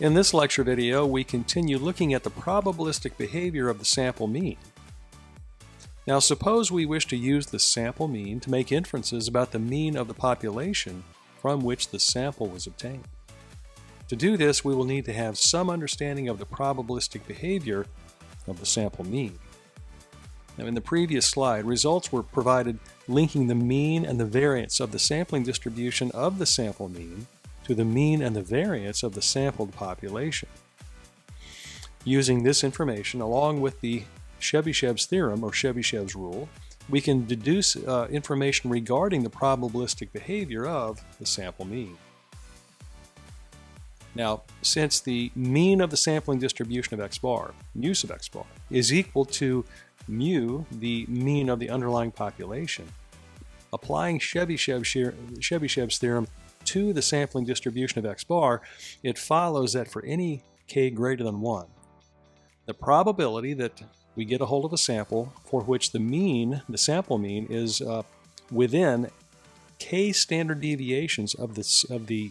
In this lecture video, we continue looking at the probabilistic behavior of the sample mean. Now suppose we wish to use the sample mean to make inferences about the mean of the population from which the sample was obtained. To do this, we will need to have some understanding of the probabilistic behavior of the sample mean. Now, in the previous slide, results were provided linking the mean and the variance of the sampling distribution of the sample mean to the mean and the variance of the sampled population. Using this information, along with the Chebyshev's theorem or Chebyshev's rule, we can deduce information regarding the probabilistic behavior of the sample mean. Now, since the mean of the sampling distribution of x bar, mu sub x bar, is equal to mu, the mean of the underlying population, applying Chebyshev's theorem to the sampling distribution of x bar, it follows that for any k greater than 1, the probability that we get a hold of a sample for which the sample mean is within k standard deviations of the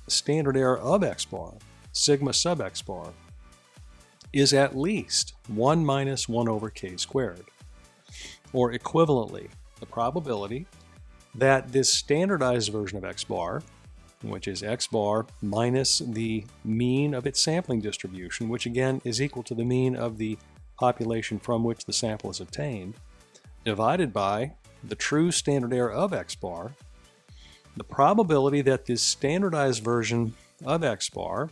standard error of x bar, sigma sub x bar, is at least 1 minus 1 over k squared. Or equivalently, the probability that this standardized version of x bar, which is x bar minus the mean of its sampling distribution, which again is equal to the mean of the population from which the sample is obtained, divided by the true standard error of x bar, the probability that this standardized version of x bar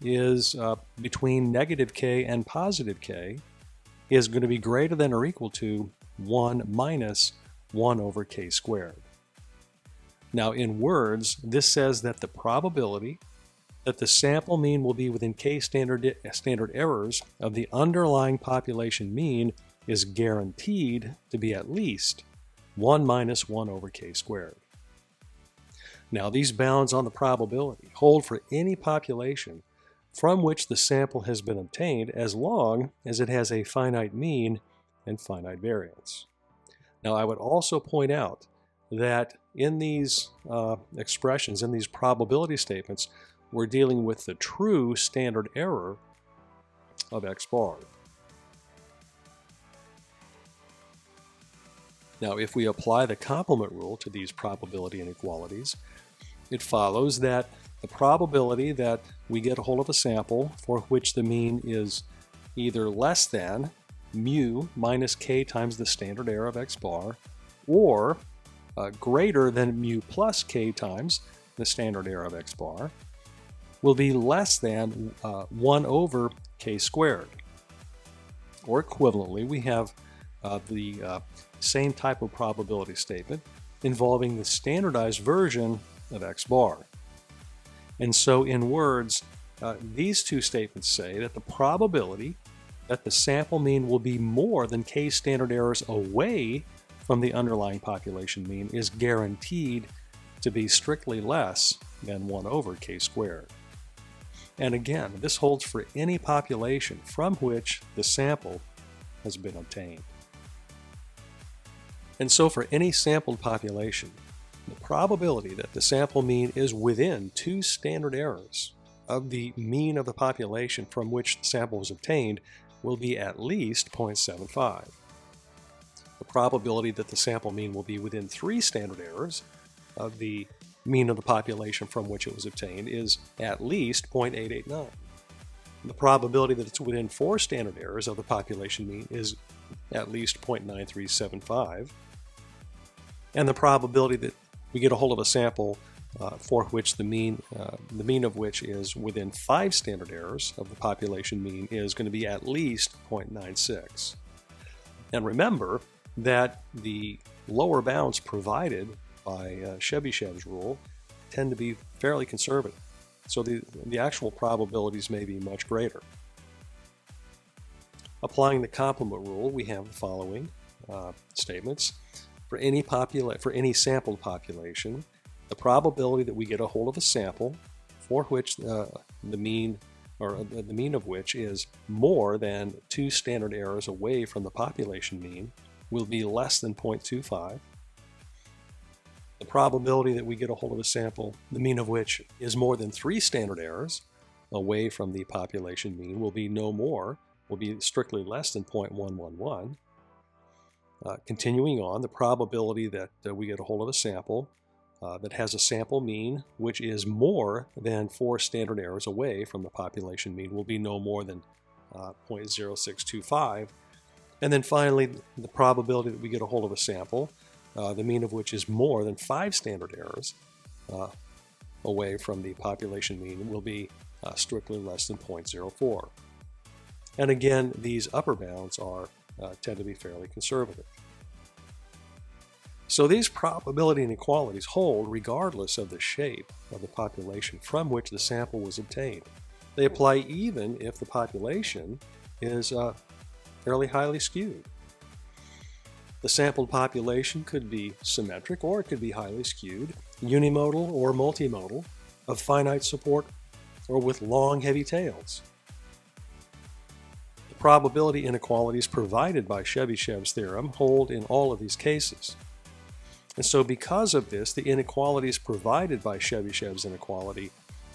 is between negative k and positive k is going to be greater than or equal to 1 minus 1 over k squared. Now in words, this says that the probability that the sample mean will be within k standard errors of the underlying population mean is guaranteed to be at least 1 minus 1 over k squared. Now these bounds on the probability hold for any population from which the sample has been obtained as long as it has a finite mean and finite variance. Now I would also point out that in these expressions, in these probability statements, we're dealing with the true standard error of x bar. Now if we apply the complement rule to these probability inequalities, it follows that the probability that we get a hold of a sample for which the mean is either less than mu minus k times the standard error of x bar, or greater than mu plus k times the standard error of x bar, will be less than 1 over k squared. Or equivalently, we have the same type of probability statement involving the standardized version of x bar. And so in words, these two statements say that the probability that the sample mean will be more than k standard errors away from the underlying population mean is guaranteed to be strictly less than 1 over k squared. And again, this holds for any population from which the sample has been obtained. And so for any sampled population, the probability that the sample mean is within 2 standard errors of the mean of the population from which the sample was obtained will be at least 0.75. The probability that the sample mean will be within 3 standard errors of the mean of the population from which it was obtained is at least 0.889. The probability that it's within 4 standard errors of the population mean is at least 0.9375. And the probability that we get a hold of a sample for which the mean of which is within 5 standard errors of the population mean is going to be at least 0.96. And remember that the lower bounds provided by Chebyshev's rule tend to be fairly conservative. So the actual probabilities may be much greater. Applying the complement rule, we have the following statements. For any sampled population, the probability that we get a hold of a sample for which the mean of which is more than 2 standard errors away from the population mean will be less than 0.25. The probability that we get a hold of a sample, the mean of which is more than 3 standard errors away from the population mean, will be strictly less than 0.111. Continuing on, the probability that we get a hold of a sample that has a sample mean which is more than 4 standard errors away from the population mean will be no more than 0.0625. And then finally, the probability that we get a hold of a sample, the mean of which is more than 5 standard errors away from the population mean, will be strictly less than 0.04. And again, these upper bounds tend to be fairly conservative. So these probability inequalities hold regardless of the shape of the population from which the sample was obtained. They apply even if the population is fairly highly skewed. The sampled population could be symmetric or it could be highly skewed, unimodal or multimodal, of finite support, or with long heavy tails. The probability inequalities provided by Chebyshev's theorem hold in all of these cases. And so because of this, the inequalities provided by Chebyshev's inequality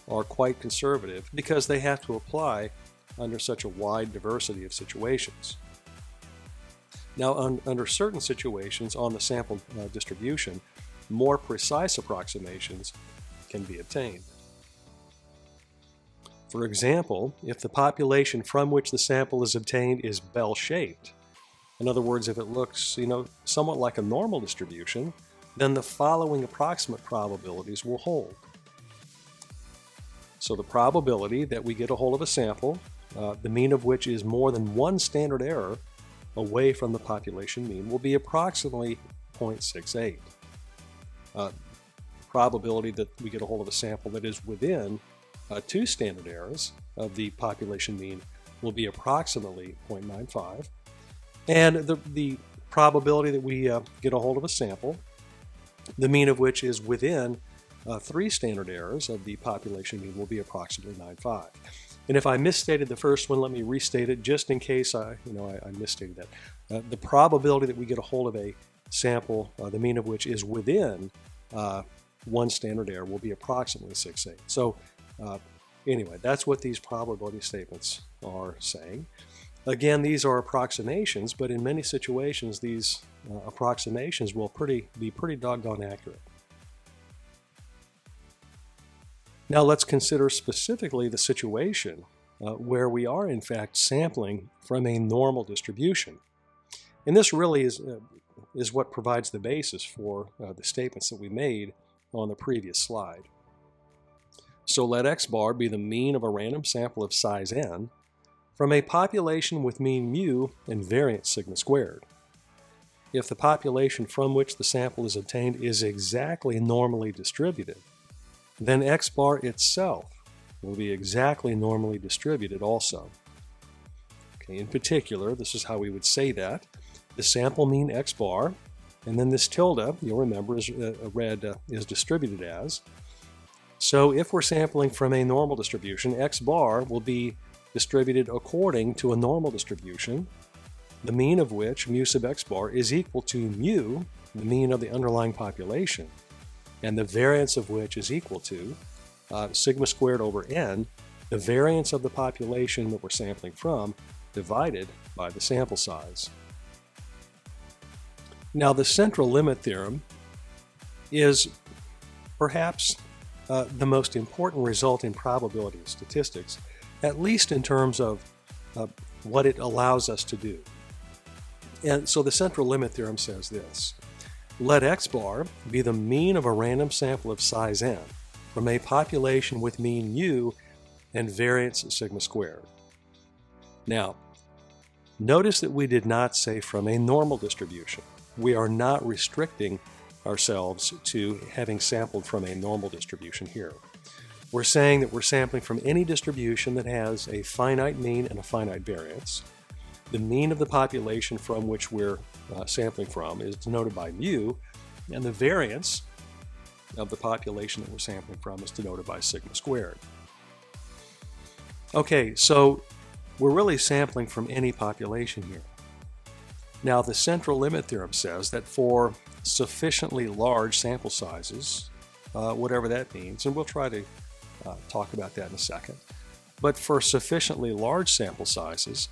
are quite conservative because they have to apply under such a wide diversity of situations. Now, under certain situations on the sample distribution, more precise approximations can be obtained. For example, if the population from which the sample is obtained is bell-shaped, in other words, if it looks, somewhat like a normal distribution, then the following approximate probabilities will hold. So the probability that we get a hold of a sample, the mean of which is more than 1 standard error away from the population mean, will be approximately 0.68. Probability that we get a hold of a sample that is within 2 standard errors of the population mean will be approximately 0.95. And the probability that we get a hold of a sample, the mean of which is within 3 standard errors of the population mean, will be approximately 0.95. And if I misstated the first one, let me restate it just in case I misstated that. The probability that we get a hold of a sample, the mean of which is within 1 standard error, will be approximately 0.68. So anyway, that's what these probability statements are saying. Again, these are approximations, but in many situations, these approximations will be pretty doggone accurate. Now let's consider specifically the situation where we are in fact sampling from a normal distribution. And this really is what provides the basis for the statements that we made on the previous slide. So let x bar be the mean of a random sample of size n from a population with mean mu and variance sigma squared. If the population from which the sample is obtained is exactly normally distributed, then x bar itself will be exactly normally distributed also. Okay, in particular, this is how we would say that. The sample mean x bar, and then this tilde, you'll remember, is distributed as. So if we're sampling from a normal distribution, x bar will be distributed according to a normal distribution, the mean of which, mu sub x bar, is equal to mu, the mean of the underlying population, and the variance of which is equal to sigma squared over n, the variance of the population that we're sampling from, divided by the sample size. Now, the central limit theorem is perhaps the most important result in probability statistics, at least in terms of what it allows us to do. And so the central limit theorem says this: let x bar be the mean of a random sample of size n from a population with mean mu and variance sigma squared. Now, notice that we did not say from a normal distribution. We are not restricting ourselves to having sampled from a normal distribution here. We're saying that we're sampling from any distribution that has a finite mean and a finite variance. The mean of the population from which we're sampling from is denoted by mu, and the variance of the population that we're sampling from is denoted by sigma squared. Okay, so we're really sampling from any population here. Now, the central limit theorem says that for sufficiently large sample sizes, whatever that means, and we'll try to talk about that in a second. But for sufficiently large sample sizes,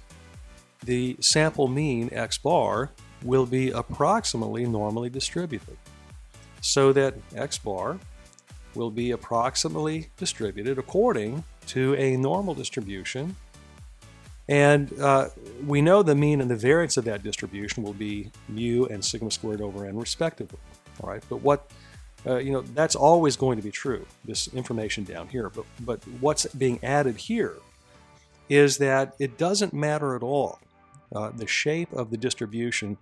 the sample mean x bar will be approximately normally distributed, so that x bar will be approximately distributed according to a normal distribution. And we know the mean and the variance of that distribution will be mu and sigma squared over n respectively. All right, but what that's always going to be true, this information down here. But what's being added here is that it doesn't matter at all the shape of the distribution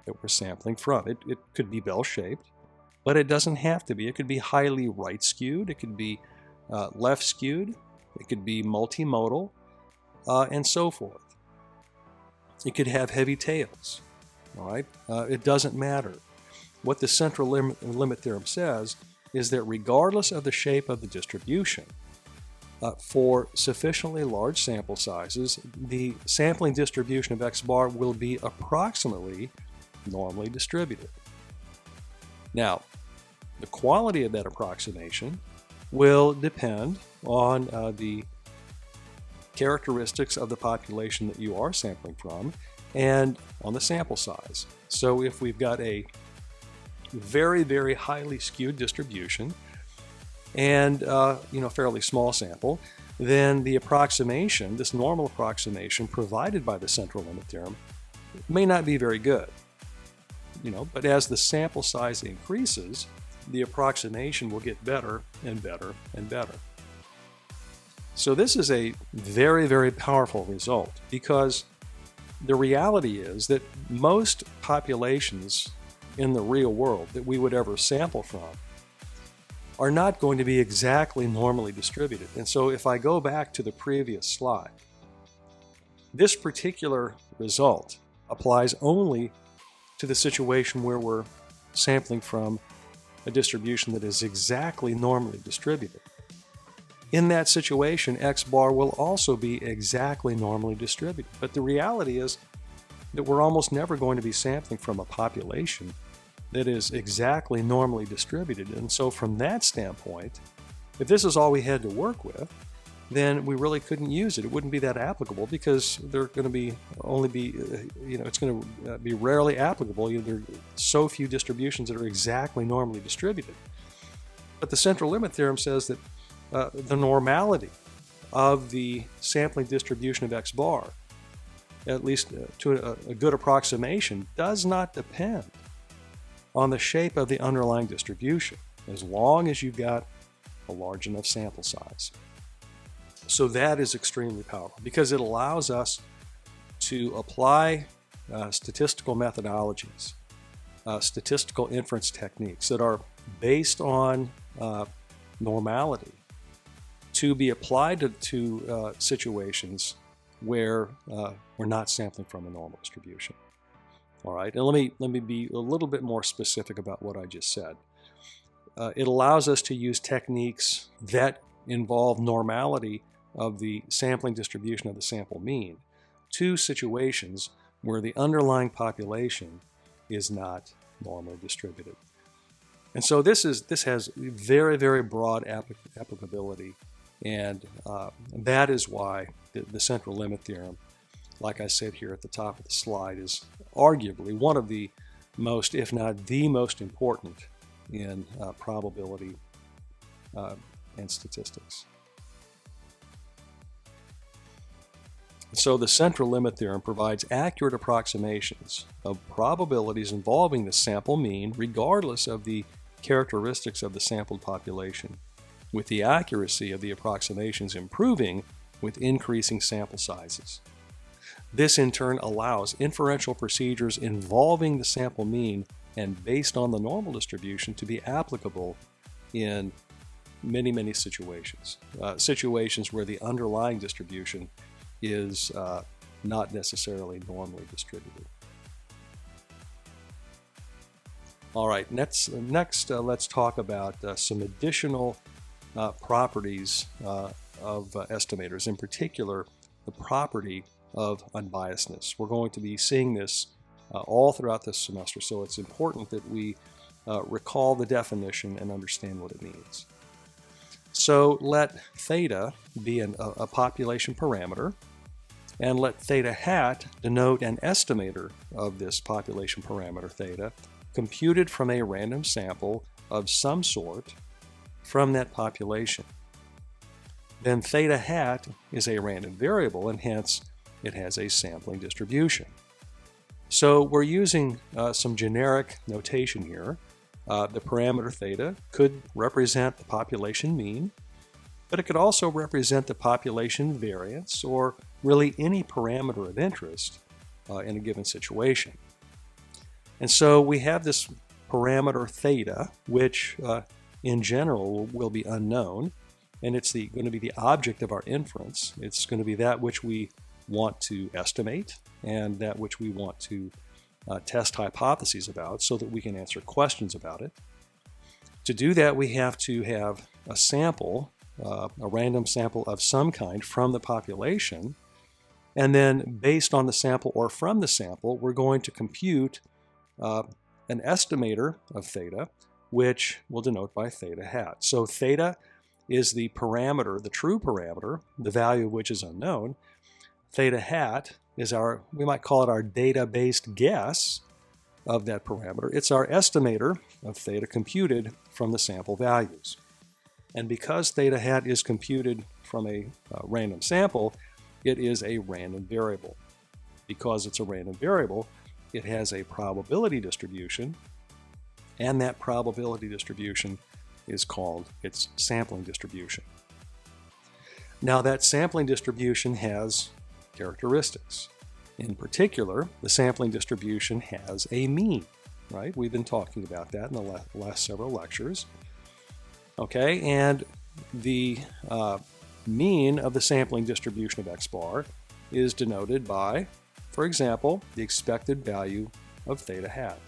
that we're sampling from. It could be bell-shaped, but it doesn't have to be. It could be highly right-skewed. It could be left-skewed. It could be multimodal, and so forth. It could have heavy tails. All right, it doesn't matter. What the central limit theorem says is that regardless of the shape of the distribution, for sufficiently large sample sizes, the sampling distribution of x bar will be approximately normally distributed. Now, the quality of that approximation will depend on the characteristics of the population that you are sampling from and on the sample size. So if we've got a very, very highly skewed distribution and fairly small sample, then the approximation, this normal approximation provided by the central limit theorem, may not be very good. But as the sample size increases, the approximation will get better and better and better. So this is a very, very powerful result, because the reality is that most populations in the real world that we would ever sample from are not going to be exactly normally distributed. And so if I go back to the previous slide, this particular result applies only to the situation where we're sampling from a distribution that is exactly normally distributed. In that situation, x bar will also be exactly normally distributed. But the reality is that we're almost never going to be sampling from a population that is exactly normally distributed. And so from that standpoint, if this is all we had to work with, then we really couldn't use it. It wouldn't be that applicable, because they're going to be it's going to be rarely applicable. There are so few distributions that are exactly normally distributed. But the central limit theorem says that the normality of the sampling distribution of x bar, at least to a good approximation, does not depend on the shape of the underlying distribution, as long as you've got a large enough sample size. So that is extremely powerful, because it allows us to apply statistical methodologies, statistical inference techniques that are based on normality to be applied to situations where we're not sampling from a normal distribution. All right, and let me be a little bit more specific about what I just said. It allows us to use techniques that involve normality of the sampling distribution of the sample mean to situations where the underlying population is not normally distributed. And so this has very, very broad applicability, and that is why the central limit theorem, like I said here at the top of the slide, is arguably one of the most, if not the most important in probability and statistics. So the central limit theorem provides accurate approximations of probabilities involving the sample mean, regardless of the characteristics of the sampled population, with the accuracy of the approximations improving with increasing sample sizes. This in turn allows inferential procedures involving the sample mean and based on the normal distribution to be applicable in many, many situations. Situations where the underlying distribution is not necessarily normally distributed. All right, next let's talk about some additional properties of estimators, in particular the property of unbiasedness. We're going to be seeing this all throughout this semester, so it's important that we recall the definition and understand what it means. So let theta be a population parameter, and let theta hat denote an estimator of this population parameter theta, computed from a random sample of some sort from that population. Then theta hat is a random variable, and hence it has a sampling distribution. So we're using some generic notation here. The parameter theta could represent the population mean, but it could also represent the population variance, or really any parameter of interest in a given situation. And so we have this parameter theta, which in general will be unknown, and it's going to be the object of our inference. It's going to be that which we want to estimate and that which we want to test hypotheses about so that we can answer questions about it. To do that, we have to have a sample, a random sample of some kind from the population, and then based on the sample or from the sample, we're going to compute an estimator of theta, which we'll denote by theta hat. So theta is the parameter, the true parameter, the value of which is unknown. Theta hat is our, we might call it our data-based guess of that parameter. It's our estimator of theta computed from the sample values. And because theta hat is computed from a random sample, it is a random variable. Because it's a random variable, it has a probability distribution, and that probability distribution is called its sampling distribution. Now that sampling distribution has characteristics. In particular, the sampling distribution has a mean, right? We've been talking about that in the last several lectures. Okay, and the mean of the sampling distribution of X bar is denoted by, for example, the expected value of theta hat.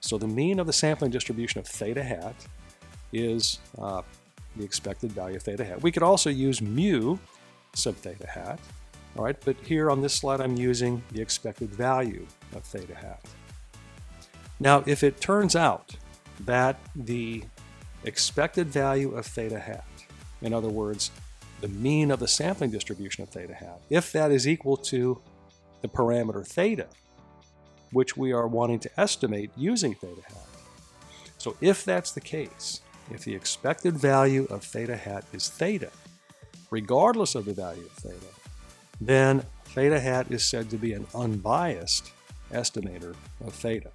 So the mean of the sampling distribution of theta hat is the expected value of theta hat. We could also use mu sub theta hat, all right, but here on this slide I'm using the expected value of theta hat. Now if it turns out that the expected value of theta hat, in other words, the mean of the sampling distribution of theta hat, if that is equal to the parameter theta, which we are wanting to estimate using theta hat. So if that's the case, if the expected value of theta hat is theta, regardless of the value of theta, then theta hat is said to be an unbiased estimator of theta.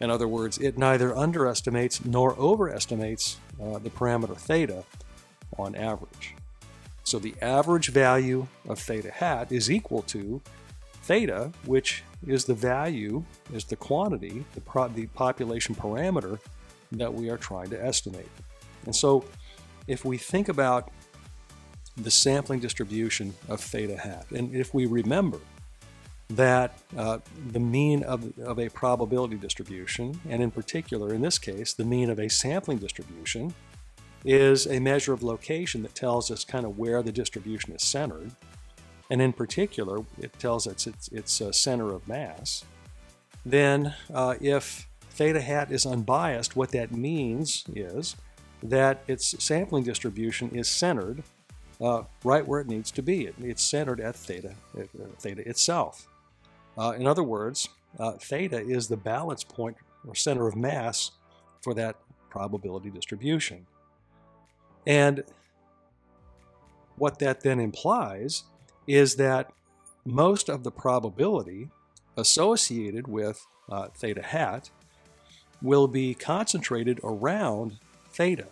In other words, it neither underestimates nor overestimates the parameter theta on average. So the average value of theta hat is equal to theta, which is the value, is the quantity, the population parameter that we are trying to estimate. And so if we think about the sampling distribution of theta hat, and if we remember that the mean of a probability distribution, and in particular in this case the mean of a sampling distribution, is a measure of location that tells us kind of where the distribution is centered, and in particular it tells us its center of mass, then if theta hat is unbiased, what that means is that its sampling distribution is centered right where it needs to be. It's centered at theta itself. In other words, theta is the balance point or center of mass for that probability distribution. And what that then implies is that most of the probability associated with theta hat will be concentrated around theta.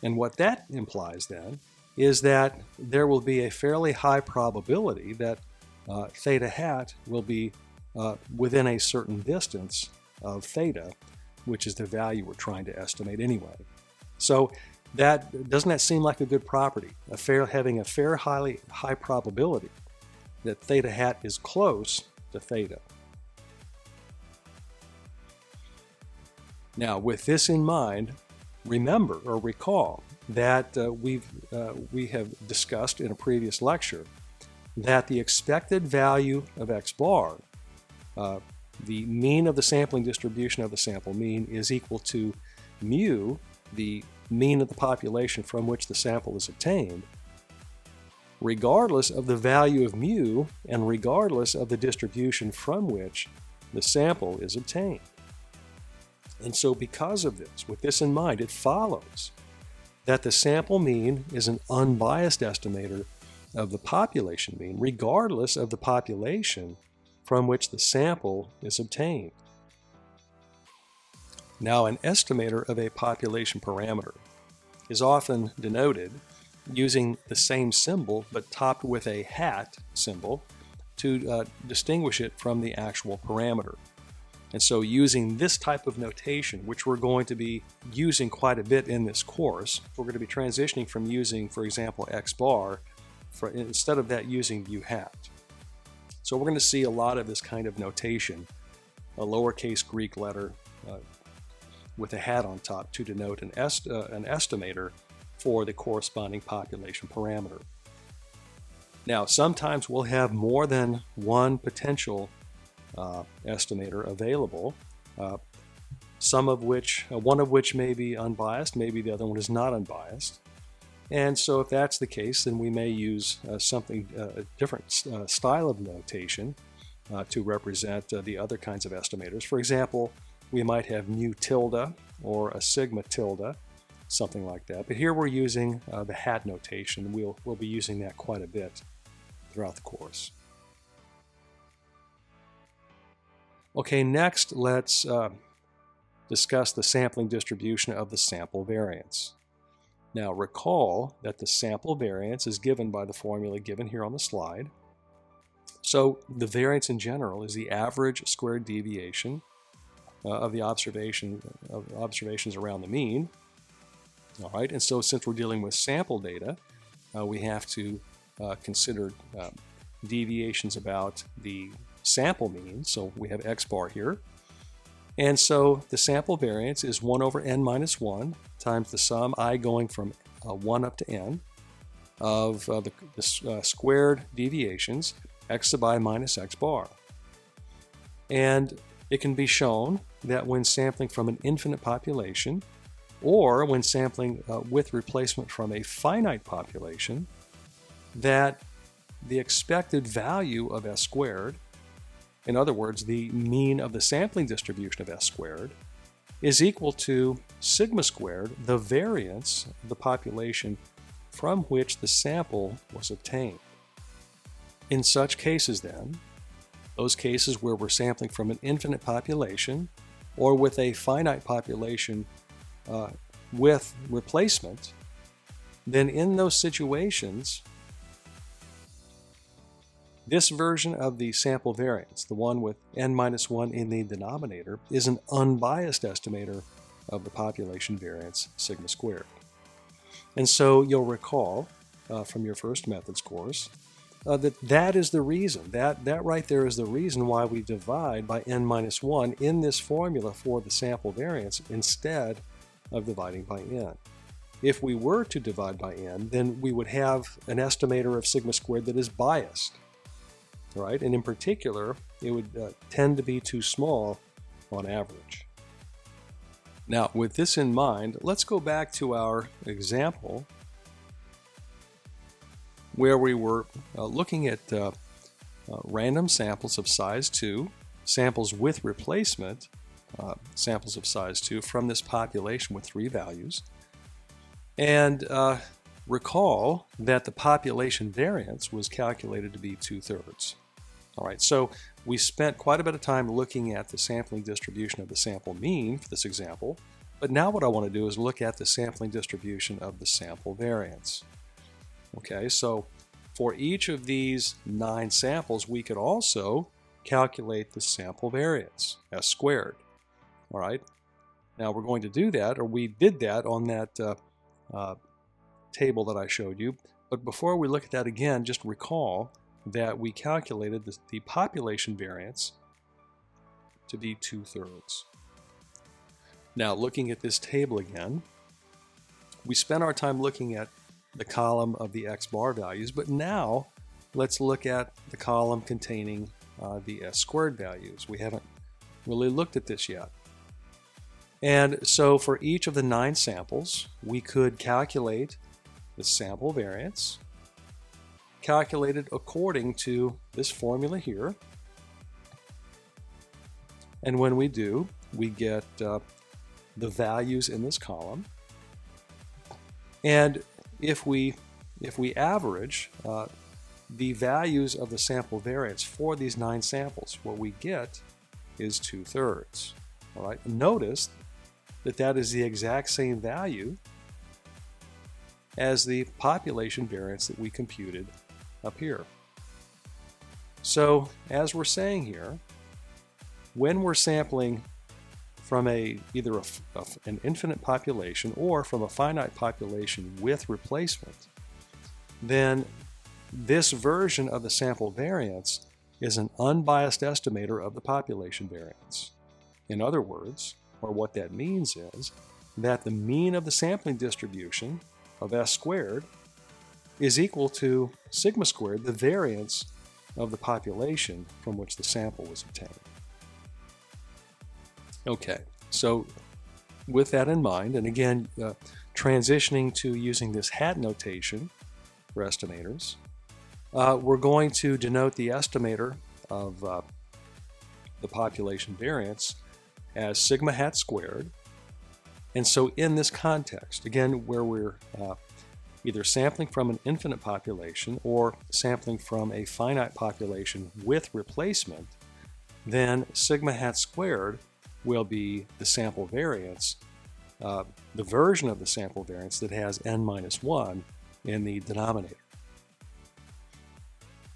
And what that implies then is that there will be a fairly high probability that theta hat will be within a certain distance of theta, which is the value we're trying to estimate anyway. So doesn't that seem like a good property? Having a high probability that theta hat is close to theta. Now, with this in mind, remember or recall that we have discussed in a previous lecture that the expected value of X bar the mean of the sampling distribution of the sample mean is equal to mu, the mean of the population from which the sample is obtained, regardless of the value of mu and regardless of the distribution from which the sample is obtained. And so because of this, with this in mind, it follows that the sample mean is an unbiased estimator of the population mean, regardless of the population from which the sample is obtained. Now, an estimator of a population parameter is often denoted using the same symbol but topped with a hat symbol to distinguish it from the actual parameter. And so using this type of notation, which we're going to be using quite a bit in this course, we're going to be transitioning from using, for example, X bar, instead of that using mu hat. So we're going to see a lot of this kind of notation, a lowercase Greek letter with a hat on top to denote an estimator for the corresponding population parameter. Now, sometimes we'll have more than one potential estimator available, one of which may be unbiased, maybe the other one is not unbiased. And so if that's the case, then we may use a different style of notation to represent the other kinds of estimators. For example, we might have mu tilde or a sigma tilde, something like that. But here we're using the hat notation. We'll be using that quite a bit throughout the course. Okay, next let's discuss the sampling distribution of the sample variance. Now recall that the sample variance is given by the formula given here on the slide. So the variance in general is the average squared deviation of the observations around the mean. All right, and so since we're dealing with sample data, we have to consider deviations about the sample mean. So we have X bar here. And so the sample variance is 1 over n minus 1 times the sum I going from 1 up to n of the squared deviations x sub I minus x bar. And it can be shown that when sampling from an infinite population or when sampling with replacement from a finite population, that the expected value of s squared, in other words, the mean of the sampling distribution of s squared, is equal to sigma squared, the variance of the population from which the sample was obtained. In such cases then, those cases where we're sampling from an infinite population or with a finite population with replacement, then in those situations, this version of the sample variance, the one with n minus 1 in the denominator, is an unbiased estimator of the population variance sigma squared. And so you'll recall from your first methods course that is the reason, that right there is the reason why we divide by n minus 1 in this formula for the sample variance instead of dividing by n. If we were to divide by n, then we would have an estimator of sigma squared that is biased. Right? And in particular, it would tend to be too small on average. Now, with this in mind, let's go back to our example where we were looking at random samples of size 2, samples with replacement, samples of size 2 from this population with 3 values. And recall that the population variance was calculated to be 2/3. All right, so we spent quite a bit of time looking at the sampling distribution of the sample mean for this example, but now what I want to do is look at the sampling distribution of the sample variance. Okay, so for each of these 9 samples, we could also calculate the sample variance, s squared. All right, now we're going to do that, or we did that on that table that I showed you, but before we look at that again, just recall that we calculated the population variance to be 2/3. Now, looking at this table again, we spent our time looking at the column of the x bar values, but now let's look at the column containing the s squared values. We haven't really looked at this yet. And so for each of the 9 samples, we could calculate the sample variance, calculated according to this formula here. And when we do, we get the values in this column. And if we average the values of the sample variance for these 9 samples, what we get is 2/3. All right. Notice that that is the exact same value as the population variance that we computed up here. So as we're saying here, when we're sampling from either an infinite population or from a finite population with replacement, then this version of the sample variance is an unbiased estimator of the population variance. In other words, or what that means is that the mean of the sampling distribution of S squared is equal to sigma squared, the variance of the population from which the sample was obtained. Okay, so with that in mind, and again, transitioning to using this hat notation for estimators, we're going to denote the estimator of the population variance as sigma hat squared. And so in this context, again, where we're either sampling from an infinite population or sampling from a finite population with replacement, then sigma hat squared will be the sample variance, the version of the sample variance that has n-1 in the denominator.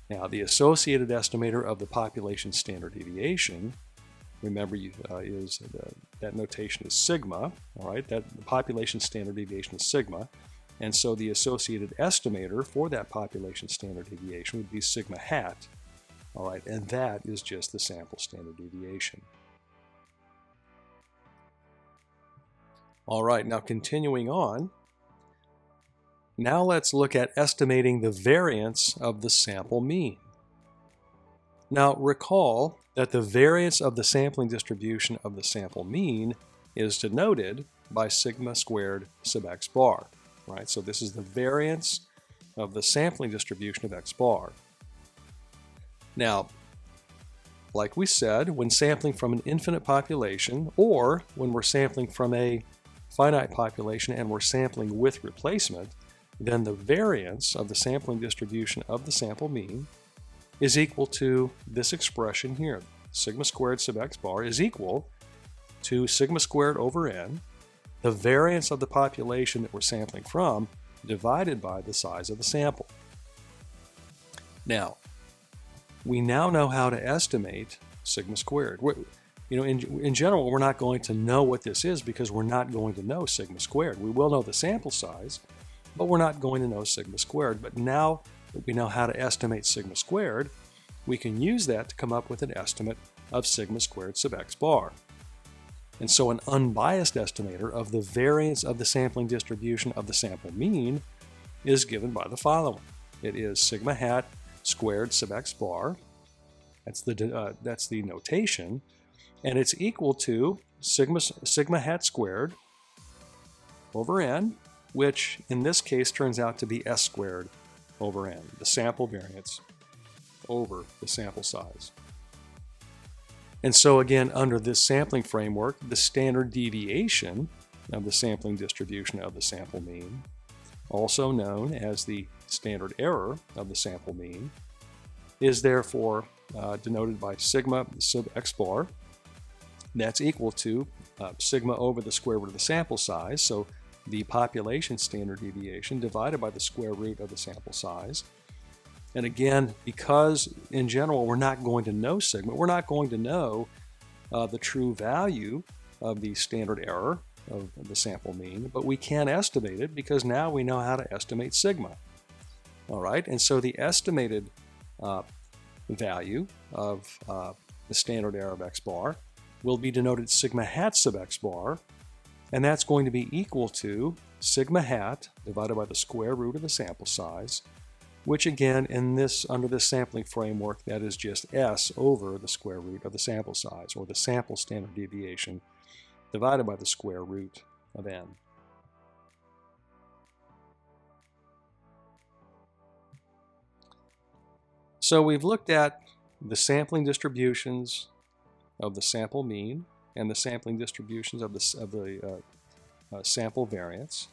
Now, the associated estimator of the population standard deviation, remember, that notation is sigma. All right, that the population standard deviation is sigma, and so the associated estimator for that population standard deviation would be sigma hat. All right, and that is just the sample standard deviation. All right, now continuing on. Now let's look at estimating the variance of the sample mean. Now recall that the variance of the sampling distribution of the sample mean is denoted by sigma squared sub x bar, right? So this is the variance of the sampling distribution of x bar. Now, like we said, when sampling from an infinite population or when we're sampling from a finite population and we're sampling with replacement, then the variance of the sampling distribution of the sample mean is equal to this expression here. Sigma squared sub x bar is equal to sigma squared over n, the variance of the population that we're sampling from, divided by the size of the sample. Now, we now know how to estimate sigma squared. In general, we're not going to know what this is because we're not going to know sigma squared. We will know the sample size, but we're not going to know sigma squared. But now that we know how to estimate sigma squared, we can use that to come up with an estimate of sigma squared sub x bar. And so an unbiased estimator of the variance of the sampling distribution of the sample mean is given by the following. It is sigma hat squared sub x bar. That's the notation, and it's equal to sigma hat squared over n, which in this case turns out to be s squared over n, the sample variance over the sample size. And so again, under this sampling framework, the standard deviation of the sampling distribution of the sample mean, also known as the standard error of the sample mean, is therefore denoted by sigma sub x bar. That's equal to sigma over the square root of the sample size, so the population standard deviation divided by the square root of the sample size. And again, because in general we're not going to know sigma, we're not going to know the true value of the standard error of the sample mean, but we can estimate it because now we know how to estimate sigma. All right, and so the estimated value of the standard error of x bar will be denoted sigma hat sub x bar, and that's going to be equal to sigma hat divided by the square root of the sample size which again under this sampling framework, that is just S over the square root of the sample size, or the sample standard deviation divided by the square root of n. So we've looked at the sampling distributions of the sample mean and the sampling distributions of the sample variance.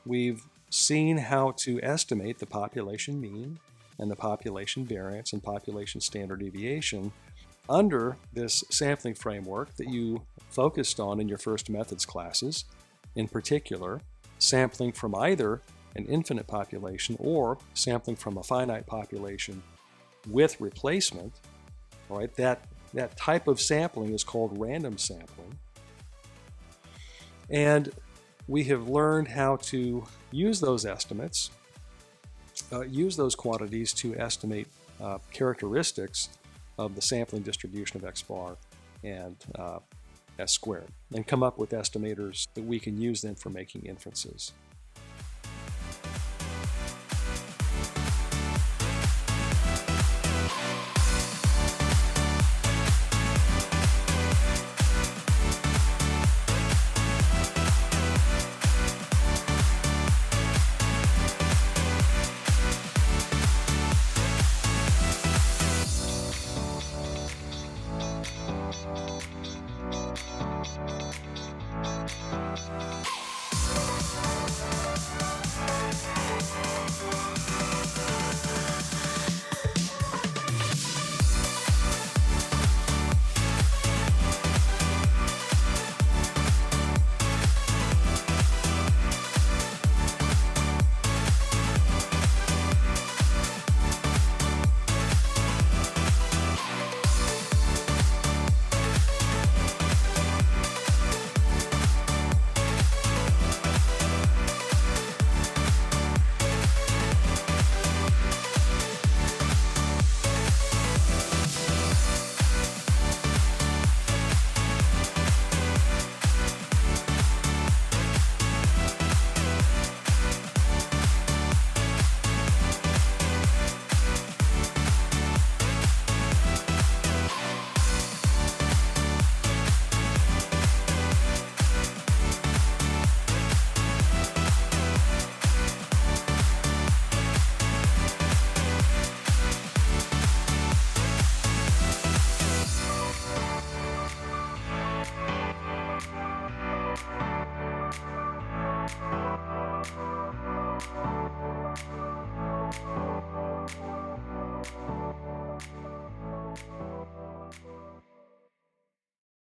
We've seen how to estimate the population mean and the population variance and population standard deviation under this sampling framework that you focused on in your first methods classes, in particular sampling from either an infinite population or sampling from a finite population with replacement. All right, that type of sampling is called random sampling. And we have learned how to use those estimates, use those quantities to estimate characteristics of the sampling distribution of x bar and s squared, and come up with estimators that we can use then for making inferences.